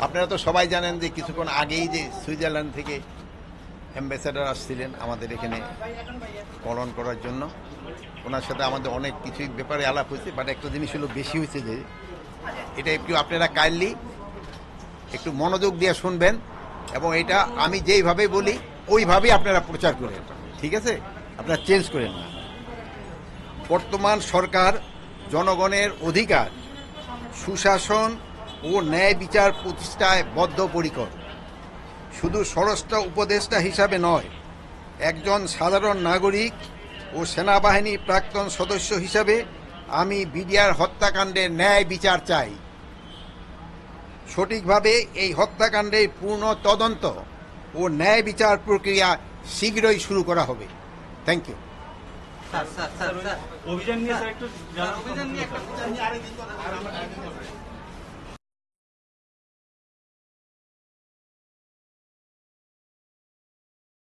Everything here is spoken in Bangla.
আপনারা তো সবাই জানেন যে কিছুক্ষণ আগেই যে সুইজারল্যান্ড থেকে অ্যাম্বাসেডার আসছিলেন আমাদের এখানে পালন করার জন্য। ওনার সাথে আমাদের অনেক কিছুই ব্যাপারে আলাপ হয়েছে, বাট একটা জিনিস হলো বেশি হয়েছে যে এটা একটু আপনারা কাইন্ডলি একটু মনোযোগ দিয়ে শুনবেন, এবং এটা আমি যেইভাবে বলি ওইভাবেই আপনারা প্রচার করেন, ঠিক আছে? আপনারা চেঞ্জ করেন না। বর্তমান সরকার জনগণের অধিকার, সুশাসন ও ন্যায় বিচার প্রতিষ্ঠায় বদ্ধপরিকর। শুধু স্বরাষ্ট্র উপদেষ্টা হিসাবে নয়, একজন সাধারণ নাগরিক ও সেনাবাহিনীর প্রাক্তন সদস্য হিসাবে আমি বিডিআর হত্যাকাণ্ডের ন্যায় বিচার চাই। সঠিকভাবে এই হত্যাকাণ্ডের পূর্ণ তদন্ত ও ন্যায় বিচার প্রক্রিয়া শীঘ্রই শুরু করা হবে। Thank you. অভিযান নিয়ে স্যার একটু